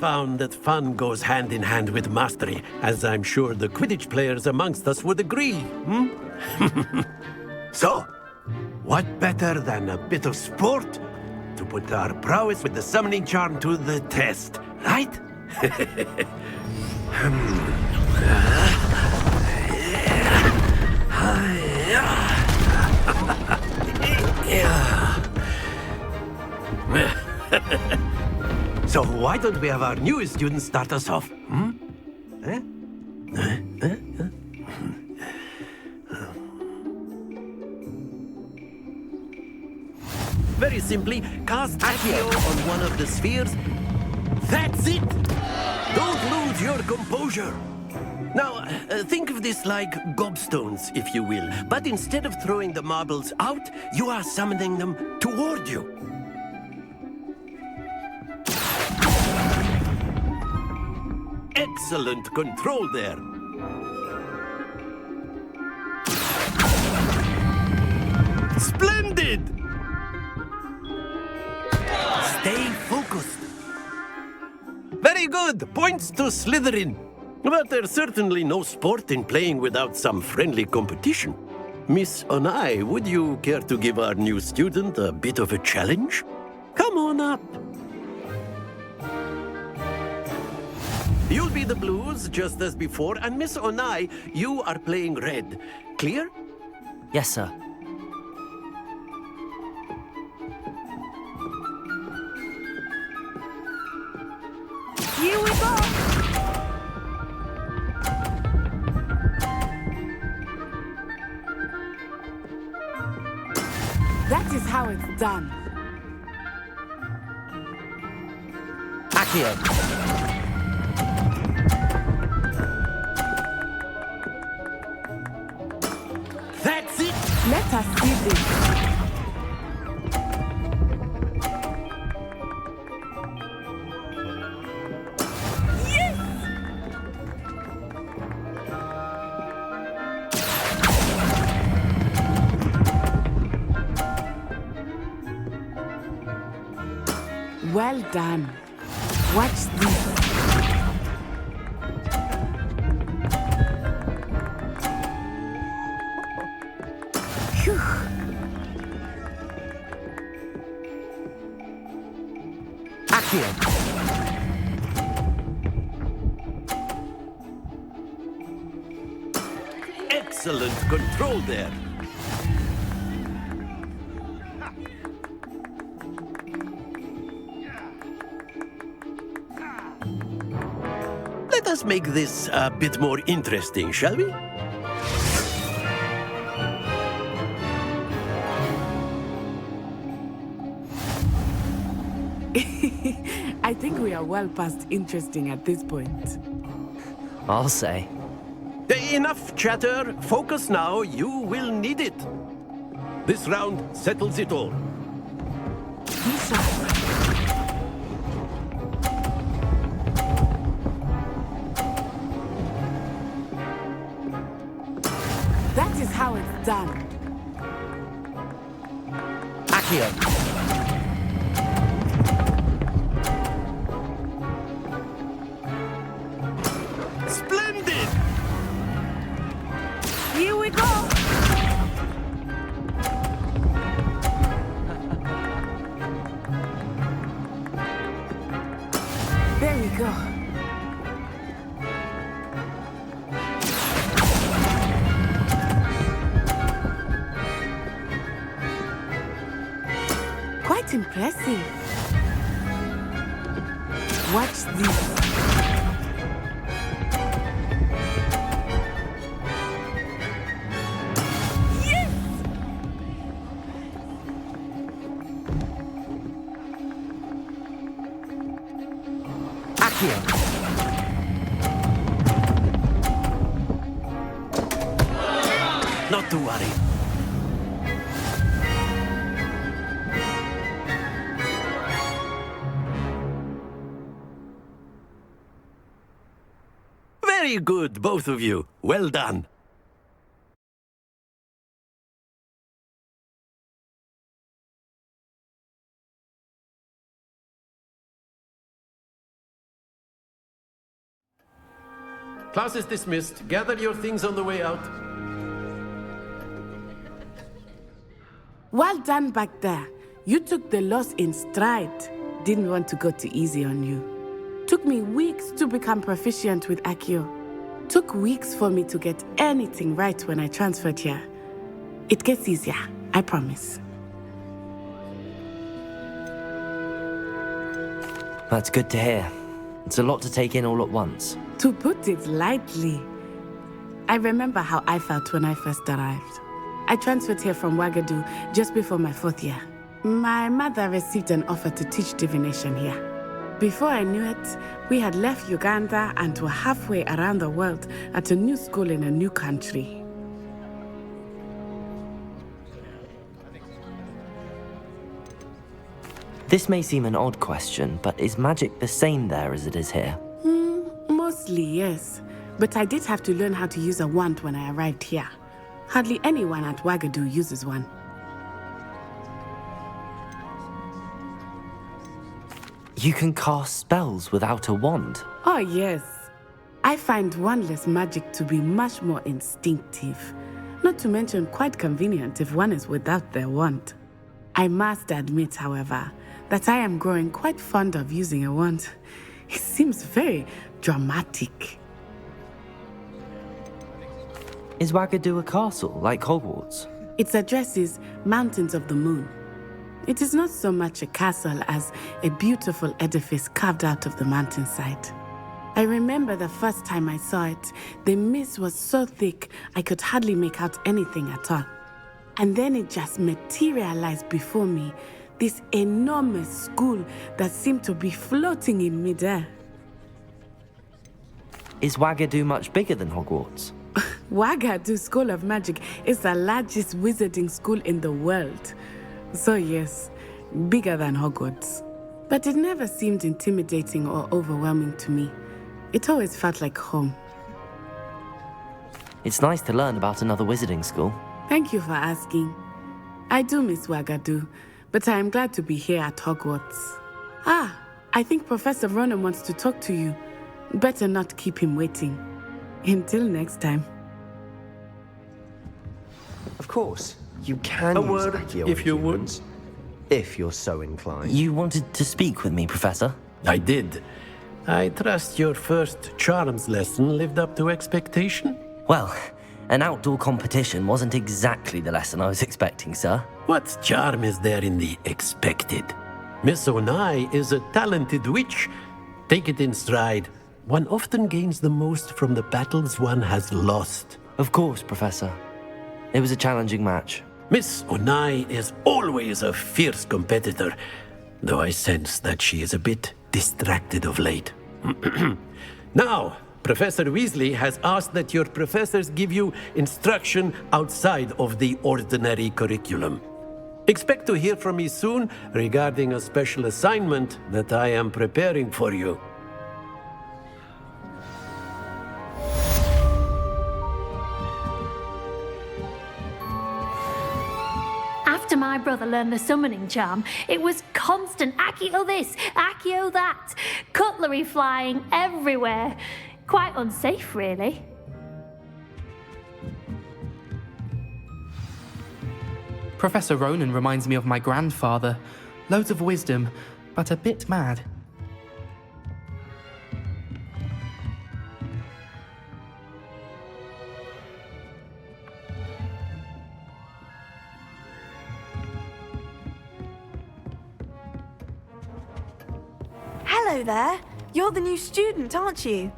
found that fun goes hand in hand with mastery, as I'm sure the Quidditch players amongst us would agree, So, what better than a bit of sport to put our prowess with the summoning charm to the test, right? So why don't we have our newest student start us off? Very simply, cast Accio on one of the spheres. That's it! Don't lose your composure. Now, think of this like gobstones, if you will. But instead of throwing the marbles out, you are summoning them toward you. Excellent control there. Splendid! Stay focused. Very good. Points to Slytherin. But there's certainly no sport in playing without some friendly competition. Miss Onai, would you care to give our new student a bit of a challenge? Come on up. You'll be the blues, just as before, and Miss Onai, you are playing red. Clear? Yes, sir. Here we go! That is how it's done. Accio. That's it! Let us see this. Yes! Well done. Watch this. Phew. Accio. Excellent control there. Let us make this a bit more interesting, shall we? I think we are well past interesting at this point. I'll say. Enough chatter. Focus now. You will need it. This round settles it all. Be sharp. That is how it's done. Accio. Splendid! Here we go! There we go. Quite impressive. Watch this. Yes! Accio. Not to worry. Very good, both of you. Well done. Class is dismissed. Gather your things on the way out. Well done back there. You took the loss in stride. Didn't want to go too easy on you. Took me weeks to become proficient with Accio. Took weeks for me to get anything right when I transferred here. It gets easier, I promise. That's good to hear. It's a lot to take in all at once. To put it lightly, I remember how I felt when I first arrived. I transferred here from Wingardium just before my 4th year. My mother received an offer to teach divination here. Before I knew it, we had left Uganda and were halfway around the world at a new school in a new country. This may seem an odd question, but is magic the same there as it is here? Mostly, yes. But I did have to learn how to use a wand when I arrived here. Hardly anyone at Wingardium uses one. You can cast spells without a wand. Oh, yes. I find wandless magic to be much more instinctive. Not to mention quite convenient if one is without their wand. I must admit, however, that I am growing quite fond of using a wand. It seems very dramatic. Is Wingardium a castle, like Hogwarts? Its address is Mountains of the Moon. It is not so much a castle as a beautiful edifice carved out of the mountainside. I remember the first time I saw it, the mist was so thick I could hardly make out anything at all. And then it just materialized before me, this enormous school that seemed to be floating in midair. Is Wingardium much bigger than Hogwarts? Wingardium School of Magic is the largest wizarding school in the world. So yes, bigger than Hogwarts. But it never seemed intimidating or overwhelming to me. It always felt like home. It's nice to learn about another wizarding school. Thank you for asking. I do miss Wingardium, but I am glad to be here at Hogwarts. I think Professor Ronen wants to talk to you. Better not keep him waiting. Until next time. Of course, you can A use word, Accio if on you would. humans, if you're so inclined. You wanted to speak with me, Professor? I did. I trust your first charms lesson lived up to expectation? Well, an outdoor competition wasn't exactly the lesson I was expecting, sir. What charm is there in the expected? Miss Onai is a talented witch. Take it in stride. One often gains the most from the battles one has lost. Of course, Professor. It was a challenging match. Miss Onai is always a fierce competitor, though I sense that she is a bit distracted of late. Now, Professor Weasley has asked that your professors give you instruction outside of the ordinary curriculum. Expect to hear from me soon regarding a special assignment that I am preparing for you. After my brother learned the summoning charm, it was constant Accio this, Accio that, cutlery flying everywhere. Quite unsafe, really. Professor Ronen reminds me of my grandfather. Loads of wisdom, but a bit mad. Hello there. You're the new student, aren't you?